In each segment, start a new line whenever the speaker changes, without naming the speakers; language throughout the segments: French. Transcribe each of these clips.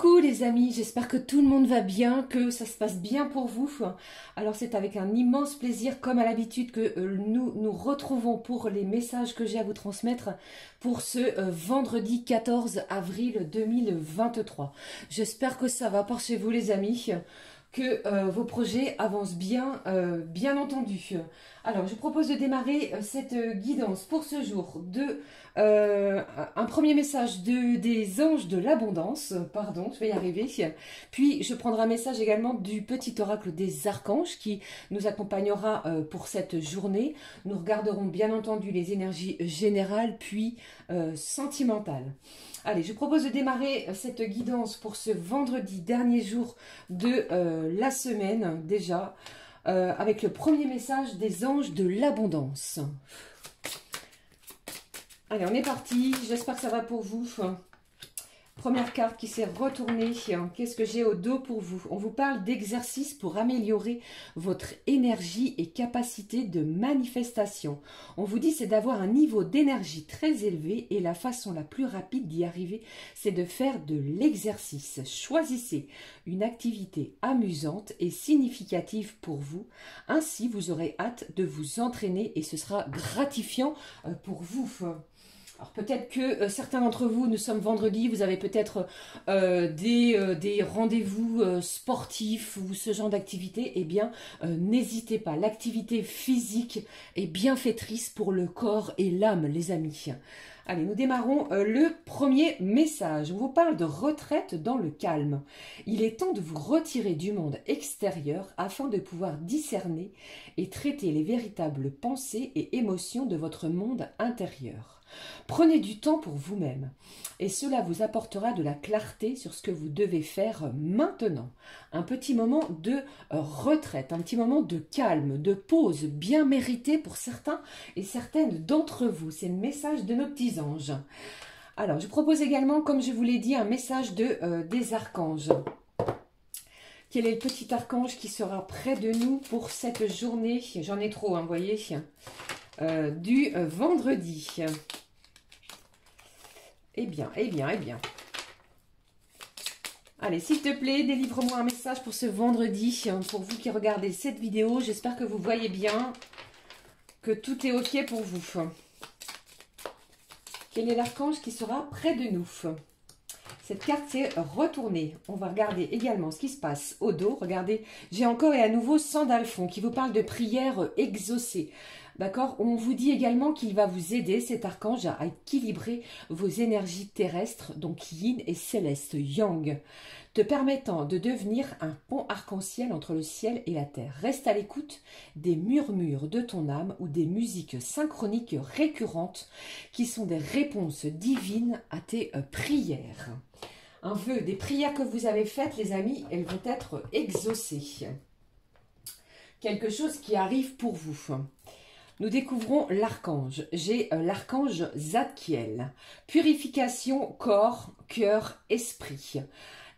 Coucou les amis, j'espère que tout le monde va bien, que ça se passe bien pour vous. Alors c'est avec un immense plaisir, comme à l'habitude, que nous nous retrouvons pour les messages que j'ai à vous transmettre pour ce vendredi 14 avril 2023. J'espère que ça va par chez vous les amis, que vos projets avancent bien, bien entendu. Alors, je vous propose de démarrer cette guidance pour ce jour de un premier message des anges de l'abondance, pardon, je vais y arriver. Puis, je prendrai un message également du petit oracle des archanges qui nous accompagnera pour cette journée. Nous regarderons bien entendu les énergies générales puis sentimentales. Allez, je vous propose de démarrer cette guidance pour ce vendredi, dernier jour de la semaine déjà, avec le premier message des anges de l'abondance. Allez, on est parti, j'espère que ça va pour vous. Première carte qui s'est retournée, qu'est-ce que j'ai au dos pour vous? On vous parle d'exercice pour améliorer votre énergie et capacité de manifestation. On vous dit c'est d'avoir un niveau d'énergie très élevé et la façon la plus rapide d'y arriver, c'est de faire de l'exercice. Choisissez une activité amusante et significative pour vous. Ainsi, vous aurez hâte de vous entraîner et ce sera gratifiant pour vous. Alors peut-être que certains d'entre vous, nous sommes vendredi, vous avez peut-être des rendez-vous sportifs ou ce genre d'activité. Eh bien, n'hésitez pas. L'activité physique est bienfaitrice pour le corps et l'âme, les amis. Allez, nous démarrons le premier message. On vous parle de retraite dans le calme. Il est temps de vous retirer du monde extérieur afin de pouvoir discerner et traiter les véritables pensées et émotions de votre monde intérieur. Prenez du temps pour vous-même et cela vous apportera de la clarté sur ce que vous devez faire maintenant. Un petit moment de retraite, un petit moment de calme, de pause bien mérité pour certains et certaines d'entre vous. C'est le message de nos petits anges. Alors, je propose également, comme je vous l'ai dit, un message des archanges. Quel est le petit archange qui sera près de nous pour cette journée? J'en ai trop, vous voyez, du vendredi. Eh bien. Allez, s'il te plaît, délivre-moi un message pour ce vendredi. Pour vous qui regardez cette vidéo, j'espère que vous voyez bien, que tout est OK pour vous. Quel est l'archange qui sera près de nous? Cette carte s'est retournée. On va regarder également ce qui se passe au dos. Regardez, j'ai encore et à nouveau Sandalphon qui vous parle de prières exaucées. D'accord? On vous dit également qu'il va vous aider, cet archange, à équilibrer vos énergies terrestres, donc yin et céleste, yang, te permettant de devenir un pont arc-en-ciel entre le ciel et la terre. Reste à l'écoute des murmures de ton âme ou des musiques synchroniques récurrentes qui sont des réponses divines à tes prières. Un vœu, des prières que vous avez faites, les amis, elles vont être exaucées. Quelque chose qui arrive pour vous. Nous découvrons l'archange. J'ai l'archange Zadkiel. Purification, corps, cœur, esprit.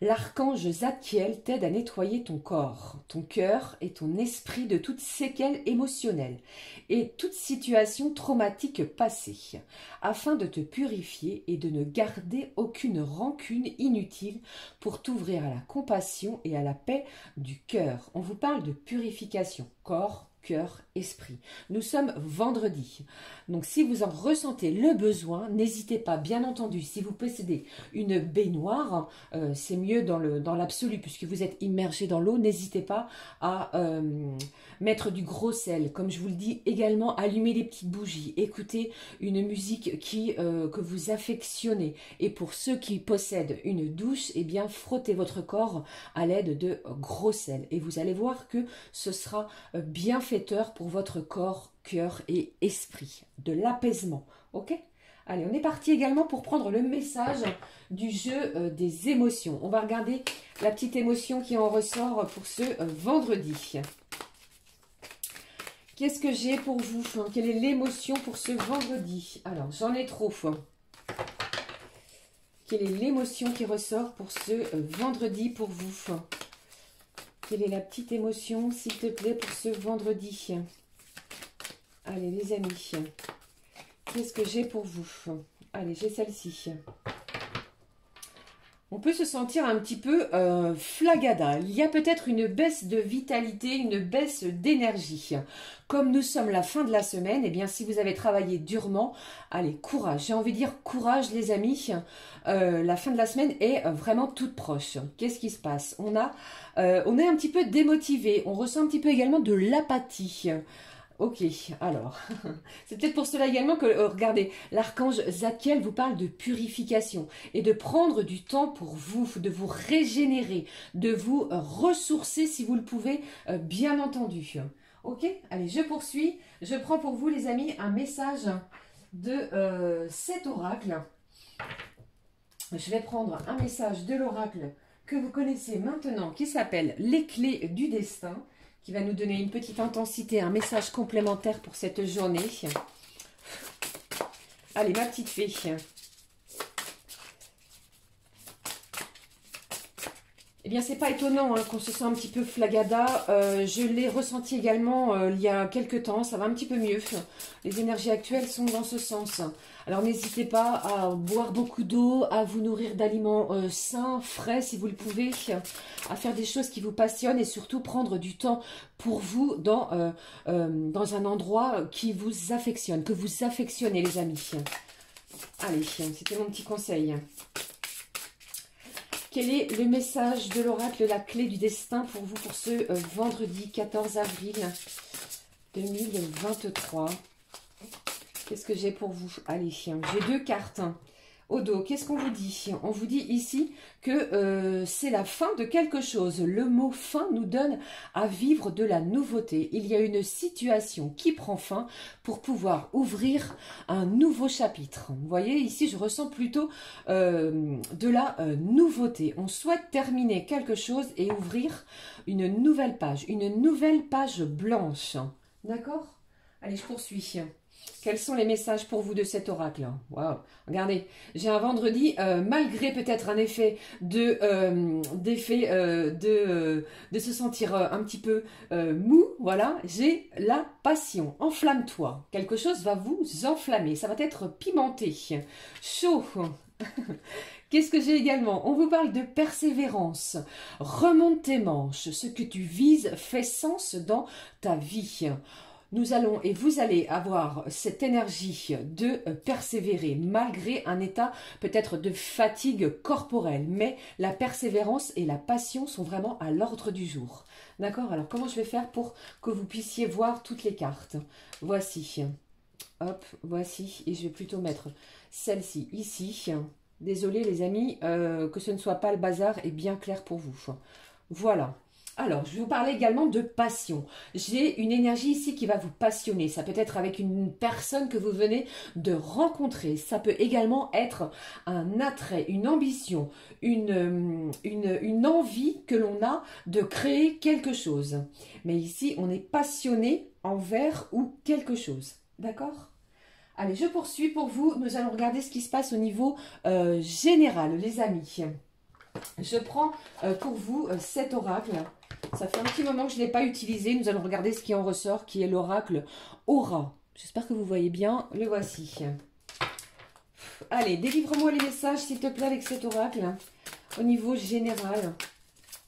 L'archange Zadkiel t'aide à nettoyer ton corps, ton cœur et ton esprit de toute séquelle émotionnelle et toute situation traumatique passée, afin de te purifier et de ne garder aucune rancune inutile pour t'ouvrir à la compassion et à la paix du cœur. On vous parle de purification, corps, cœur, esprit. Nous sommes vendredi. Donc, si vous en ressentez le besoin, n'hésitez pas, bien entendu, si vous possédez une baignoire, c'est mieux dans l'absolu, puisque vous êtes immergé dans l'eau, n'hésitez pas à mettre du gros sel. Comme je vous le dis, également, allumez des petites bougies, écoutez une musique que vous affectionnez. Et pour ceux qui possèdent une douche, eh bien, frottez votre corps à l'aide de gros sel. Et vous allez voir que ce sera bien fait pour votre corps, cœur et esprit. De l'apaisement. Ok? Allez, on est parti également pour prendre le message du jeu des émotions. On va regarder la petite émotion qui en ressort pour ce vendredi. Qu'est-ce que j'ai pour vous? Quelle est l'émotion pour ce vendredi? Alors, j'en ai trop. Quelle est l'émotion qui ressort pour ce vendredi pour vous? Quelle est la petite émotion, s'il te plaît, pour ce vendredi? Allez, les amis, qu'est-ce que j'ai pour vous? Allez, j'ai celle-ci. On peut se sentir un petit peu flagada. Il y a peut-être une baisse de vitalité, une baisse d'énergie. Comme nous sommes la fin de la semaine, eh bien si vous avez travaillé durement, allez, courage. J'ai envie de dire courage les amis. La fin de la semaine est vraiment toute proche. Qu'est-ce qui se passe? On est un petit peu démotivé. On ressent un petit peu également de l'apathie. Ok, alors, c'est peut-être pour cela également que, regardez, l'archange Zadkiel vous parle de purification et de prendre du temps pour vous, de vous régénérer, de vous ressourcer si vous le pouvez, bien entendu. Ok, allez, je poursuis. Je prends pour vous, les amis, un message de cet oracle. Je vais prendre un message de l'oracle que vous connaissez maintenant, qui s'appelle Les Clés du Destin, qui va nous donner une petite intensité, un message complémentaire pour cette journée. Allez, ma petite fée. Eh bien, c'est pas étonnant hein, qu'on se sent un petit peu flagada. Je l'ai ressenti également il y a quelques temps. Ça va un petit peu mieux. Les énergies actuelles sont dans ce sens. Alors, n'hésitez pas à boire beaucoup d'eau, à vous nourrir d'aliments sains, frais, si vous le pouvez, à faire des choses qui vous passionnent et surtout prendre du temps pour vous dans un endroit qui vous affectionne, que vous affectionnez, les amis. Allez, c'était mon petit conseil. Quel est le message de l'oracle, la clé du destin pour vous pour ce vendredi 14 avril 2023? Qu'est-ce que j'ai pour vous? Allez, j'ai deux cartes. Au dos, qu'est-ce qu'on vous dit? On vous dit ici que c'est la fin de quelque chose. Le mot fin nous donne à vivre de la nouveauté. Il y a une situation qui prend fin pour pouvoir ouvrir un nouveau chapitre. Vous voyez, ici, je ressens plutôt de la nouveauté. On souhaite terminer quelque chose et ouvrir une nouvelle page blanche. D'accord? Allez, je poursuis. Quels sont les messages pour vous de cet oracle? Waouh! Regardez, j'ai un vendredi, malgré peut-être un effet de se sentir un petit peu mou, voilà, j'ai la passion. Enflamme-toi. Quelque chose va vous enflammer. Ça va être pimenté, chaud. Qu'est-ce que j'ai également? On vous parle de persévérance. Remonte tes manches. Ce que tu vises fait sens dans ta vie. Nous allons et vous allez avoir cette énergie de persévérer malgré un état peut-être de fatigue corporelle. Mais la persévérance et la passion sont vraiment à l'ordre du jour. D'accord? Alors comment je vais faire pour que vous puissiez voir toutes les cartes? Voici. Hop, voici. Et je vais plutôt mettre celle-ci ici. Désolée les amis, que ce ne soit pas le bazar et bien clair pour vous. Voilà. Alors, je vais vous parler également de passion. J'ai une énergie ici qui va vous passionner. Ça peut être avec une personne que vous venez de rencontrer. Ça peut également être un attrait, une ambition, une envie que l'on a de créer quelque chose. Mais ici, on est passionné envers ou quelque chose. D'accord ? Allez, je poursuis pour vous. Nous allons regarder ce qui se passe au niveau général, les amis. Je prends pour vous cet oracle. Ça fait un petit moment que je ne l'ai pas utilisé. Nous allons regarder ce qui en ressort, qui est l'oracle Aura. J'espère que vous voyez bien. Le voici. Allez, délivre-moi les messages, s'il te plaît, avec cet oracle. Au niveau général,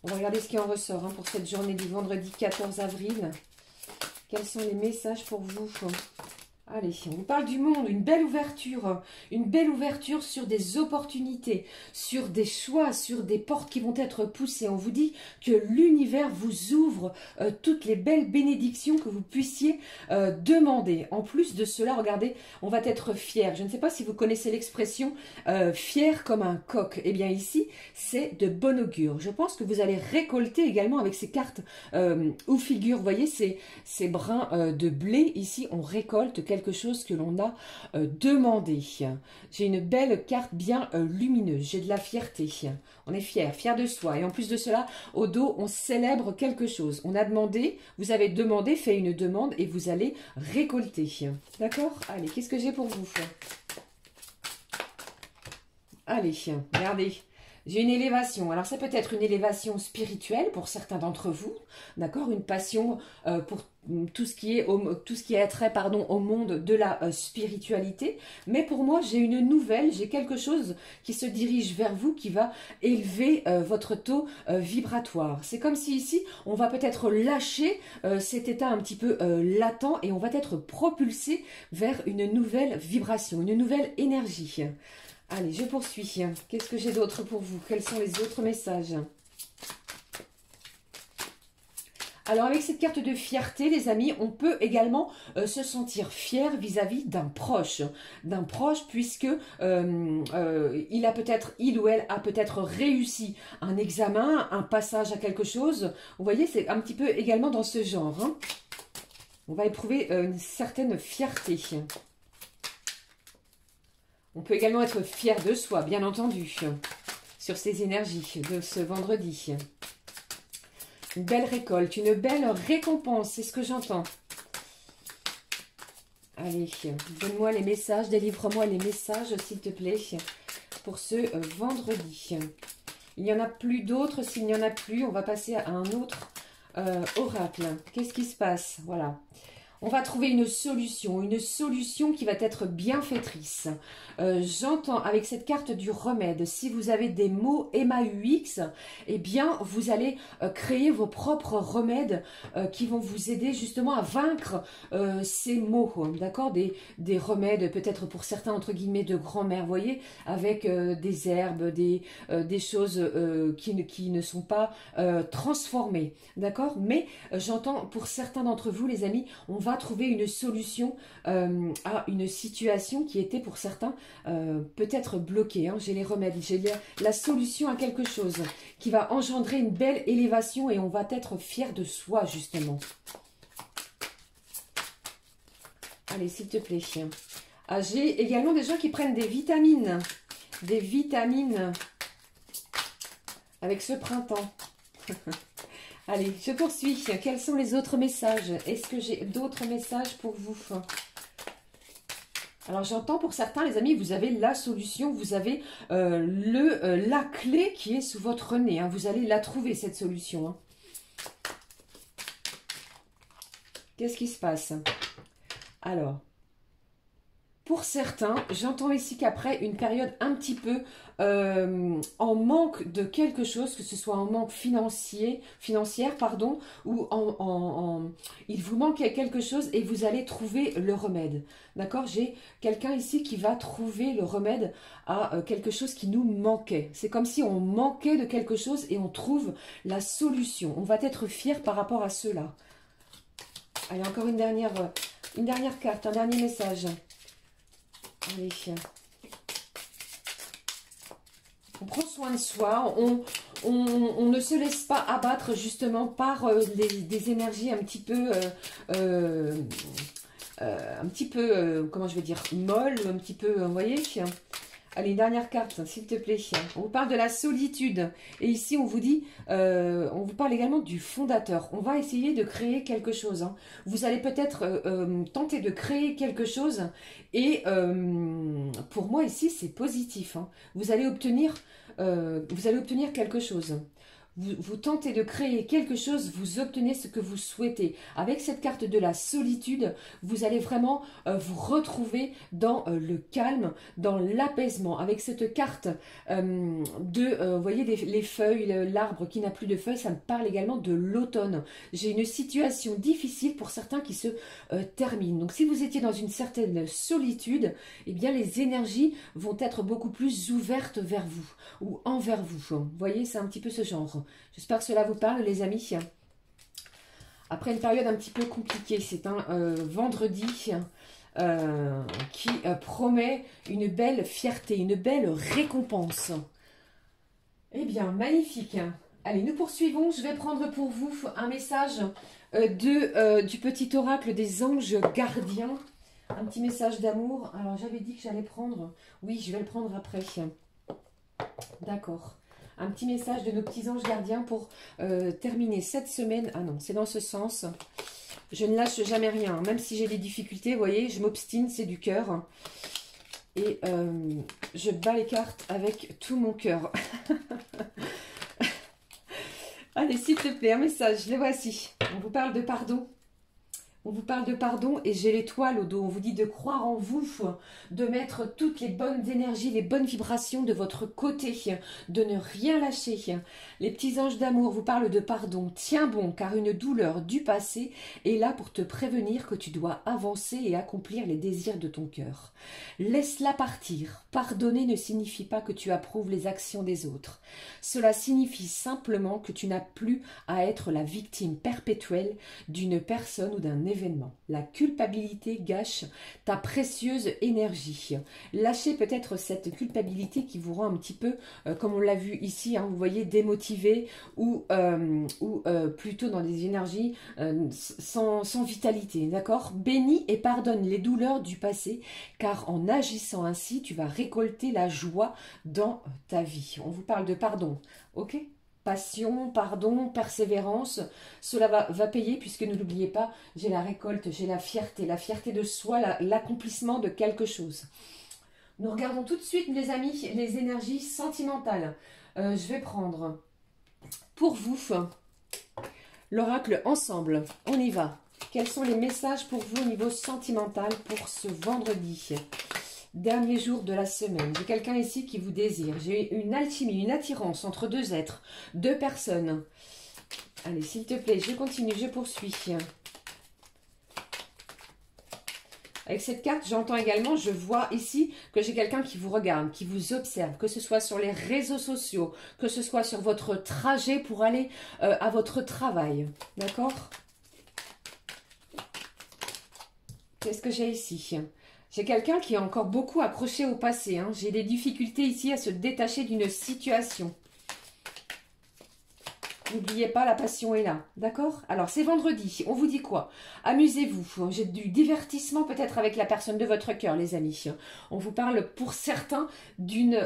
on va regarder ce qui en ressort pour cette journée du vendredi 14 avril. Quels sont les messages pour vous ? Allez, on vous parle du monde, une belle ouverture sur des opportunités, sur des choix, sur des portes qui vont être poussées. On vous dit que l'univers vous ouvre toutes les belles bénédictions que vous puissiez demander. En plus de cela, regardez, on va être fier. Je ne sais pas si vous connaissez l'expression fier comme un coq. Eh bien ici, c'est de bon augure. Je pense que vous allez récolter également avec ces cartes ou figures. Vous voyez, ces brins de blé. Ici, on récolte quelque chose que l'on a demandé. J'ai une belle carte bien lumineuse. J'ai de la fierté. On est fier de soi. Et en plus de cela, au dos, on célèbre quelque chose. On a demandé, vous avez demandé, fait une demande et vous allez récolter. D'accord? Allez, qu'est-ce que j'ai pour vous? Allez, regardez. J'ai une élévation. Alors, ça peut être une élévation spirituelle pour certains d'entre vous, d'accord? Une passion pour tout ce qui est tout ce qui a trait, pardon, au monde de la spiritualité. Mais pour moi, j'ai une nouvelle, j'ai quelque chose qui se dirige vers vous, qui va élever votre taux vibratoire. C'est comme si ici, on va peut-être lâcher cet état un petit peu latent et on va être propulsé vers une nouvelle vibration, une nouvelle énergie. Allez, je poursuis. Qu'est-ce que j'ai d'autre pour vous? Quels sont les autres messages? Alors, avec cette carte de fierté, les amis, on peut également se sentir fier vis-à-vis d'un proche puisque il ou elle a peut-être réussi un examen, un passage à quelque chose. Vous voyez, c'est un petit peu également dans ce genre. Hein. On va éprouver une certaine fierté. On peut également être fier de soi, bien entendu, sur ces énergies de ce vendredi. Une belle récolte, une belle récompense, c'est ce que j'entends. Allez, donne-moi les messages, délivre-moi les messages, s'il te plaît, pour ce vendredi. Il n'y en a plus d'autres, s'il n'y en a plus, on va passer à un autre oracle. Qu'est-ce qui se passe? Voilà. On va trouver une solution qui va être bienfaitrice. J'entends avec cette carte du remède, si vous avez des mots MAUX, eh bien, vous allez créer vos propres remèdes qui vont vous aider justement à vaincre ces mots, d'accord? Des remèdes peut-être pour certains, entre guillemets, de grand-mère, vous voyez, avec des herbes, des choses qui ne sont pas transformées, d'accord? Mais j'entends pour certains d'entre vous, les amis, on va trouver une solution à une situation qui était pour certains peut-être bloquée. Hein. J'ai les remèdes, j'ai la solution à quelque chose qui va engendrer une belle élévation et on va être fier de soi justement. Allez, s'il te plaît. Ah, j'ai également des gens qui prennent des vitamines avec ce printemps. Allez, je poursuis. Quels sont les autres messages? Est-ce que j'ai d'autres messages pour vous? Alors, j'entends pour certains, les amis, vous avez la solution, vous avez la clé qui est sous votre nez. Hein. Vous allez la trouver, cette solution. Hein. Qu'est-ce qui se passe? Alors, pour certains, j'entends ici qu'après une période un petit peu en manque de quelque chose, que ce soit en manque financière, pardon, ou il vous manque quelque chose et vous allez trouver le remède. D'accord? J'ai quelqu'un ici qui va trouver le remède à quelque chose qui nous manquait. C'est comme si on manquait de quelque chose et on trouve la solution. On va être fiers par rapport à cela. Allez, encore une dernière carte, un dernier message. Allez. On prend soin de soi, on ne se laisse pas abattre justement par des énergies un petit peu, comment je vais dire, molles, un petit peu, vous voyez. Allez, une dernière carte, s'il te plaît. On vous parle de la solitude. Et ici, on vous dit, on vous parle également du fondateur. On va essayer de créer quelque chose. Hein. Vous allez peut-être tenter de créer quelque chose. Et pour moi, ici, c'est positif. Hein. Vous allez obtenir quelque chose. Vous tentez de créer quelque chose, vous obtenez ce que vous souhaitez. Avec cette carte de la solitude, vous allez vraiment vous retrouver dans le calme, dans l'apaisement. Avec cette carte vous voyez, les feuilles, l'arbre qui n'a plus de feuilles, ça me parle également de l'automne. J'ai une situation difficile pour certains qui se termine. Donc si vous étiez dans une certaine solitude, eh bien les énergies vont être beaucoup plus ouvertes vers vous ou envers vous. Vous voyez, c'est un petit peu ce genre. J'espère que cela vous parle, les amis. Après une période un petit peu compliquée, c'est un vendredi qui promet une belle fierté, une belle récompense. Eh bien, magnifique. Allez, nous poursuivons. Je vais prendre pour vous un message du petit oracle des anges gardiens. Un petit message d'amour. Alors, j'avais dit que j'allais prendre... Oui, je vais le prendre après. D'accord. Un petit message de nos petits anges gardiens pour terminer cette semaine. Ah non, c'est dans ce sens. Je ne lâche jamais rien. Même si j'ai des difficultés, vous voyez, je m'obstine, c'est du cœur. Et je bats les cartes avec tout mon cœur. Allez, s'il te plaît, un message, le voici. On vous parle de pardon. On vous parle de pardon et j'ai l'étoile au dos. On vous dit de croire en vous, de mettre toutes les bonnes énergies, les bonnes vibrations de votre côté, de ne rien lâcher. Les petits anges d'amour vous parlent de pardon. Tiens bon, car une douleur du passé est là pour te prévenir que tu dois avancer et accomplir les désirs de ton cœur. Laisse-la partir. Pardonner ne signifie pas que tu approuves les actions des autres. Cela signifie simplement que tu n'as plus à être la victime perpétuelle d'une personne ou d'un événement. La culpabilité gâche ta précieuse énergie. Lâchez peut-être cette culpabilité qui vous rend un petit peu, comme on l'a vu ici, hein, vous voyez, démotivé ou plutôt dans des énergies sans vitalité, d'accord? Bénis et pardonne les douleurs du passé, car en agissant ainsi, tu vas récolter la joie dans ta vie. On vous parle de pardon, ok? Passion, pardon, persévérance, cela va payer puisque ne l'oubliez pas, j'ai la récolte, j'ai la fierté de soi, l'accomplissement de quelque chose. Nous regardons tout de suite, les amis, les énergies sentimentales. Je vais prendre pour vous l'oracle ensemble. On y va. Quels sont les messages pour vous au niveau sentimental pour ce vendredi ? Dernier jour de la semaine. J'ai quelqu'un ici qui vous désire. J'ai une alchimie, une attirance entre deux êtres, deux personnes. Allez, s'il te plaît, je continue, je poursuis. Avec cette carte, j'entends également, je vois ici que j'ai quelqu'un qui vous regarde, qui vous observe, que ce soit sur les réseaux sociaux, que ce soit sur votre trajet pour aller à votre travail. D'accord? Qu'est-ce que j'ai ici? J'ai quelqu'un qui est encore beaucoup accroché au passé. Hein. J'ai des difficultés ici à se détacher d'une situation. N'oubliez pas, la passion est là. D'accord? Alors, c'est vendredi. On vous dit quoi? Amusez-vous. J'ai du divertissement peut-être avec la personne de votre cœur, les amis. On vous parle pour certains d'une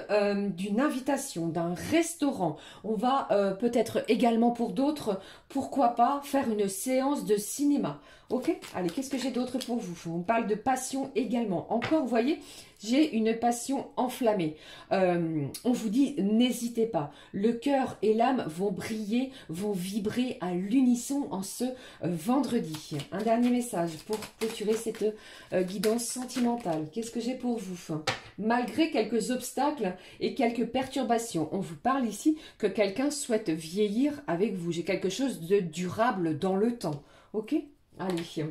invitation, d'un restaurant. On va peut-être également pour d'autres, pourquoi pas, faire une séance de cinéma. Ok? Allez, qu'est-ce que j'ai d'autre pour vous? On parle de passion également. Encore, vous voyez, j'ai une passion enflammée. On vous dit, n'hésitez pas. Le cœur et l'âme vont briller, vont vibrer à l'unisson en ce vendredi. Un dernier message pour clôturer cette guidance sentimentale. Qu'est-ce que j'ai pour vous? Malgré quelques obstacles et quelques perturbations, on vous parle ici que quelqu'un souhaite vieillir avec vous. J'ai quelque chose de durable dans le temps. Ok? Allez.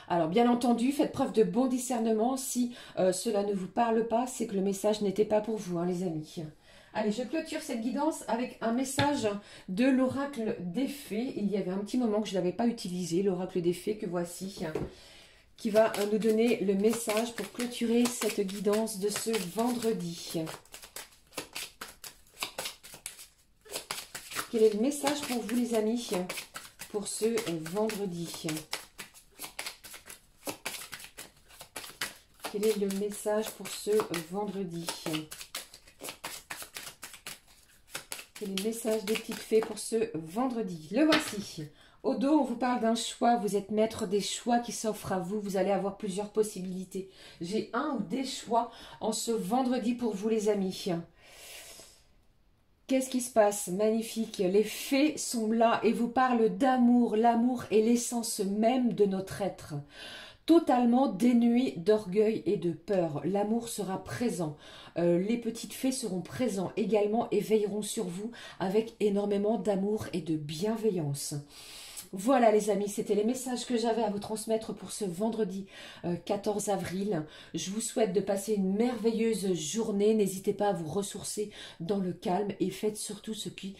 Alors, bien entendu, faites preuve de bon discernement. Si cela ne vous parle pas, c'est que le message n'était pas pour vous, hein, les amis. Allez, je clôture cette guidance avec un message de l'oracle des fées. Il y avait un petit moment que je ne l'avais pas utilisé, l'oracle des fées que voici, qui va nous donner le message pour clôturer cette guidance de ce vendredi. Quel est le message pour vous, les amis, pour ce vendredi? Quel est le message pour ce vendredi? Quel est le message des petites fées pour ce vendredi? Le voici. Au dos, on vous parle d'un choix. Vous êtes maître des choix qui s'offrent à vous. Vous allez avoir plusieurs possibilités. J'ai un ou des choix en ce vendredi pour vous, les amis. Qu'est-ce qui se passe? Magnifique. Les fées sont là et vous parlent d'amour. L'amour est l'essence même de notre être. Totalement dénué d'orgueil et de peur. L'amour sera présent. Les petites fées seront présents également et veilleront sur vous avec énormément d'amour et de bienveillance. Voilà les amis, c'était les messages que j'avais à vous transmettre pour ce vendredi 14 avril. Je vous souhaite de passer une merveilleuse journée. N'hésitez pas à vous ressourcer dans le calme et faites surtout ce qui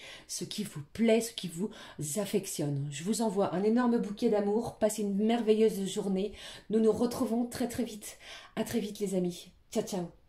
vous plaît, ce qui vous affectionne. Je vous envoie un énorme bouquet d'amour. Passez une merveilleuse journée. Nous nous retrouvons très très vite. À très vite les amis. Ciao ciao.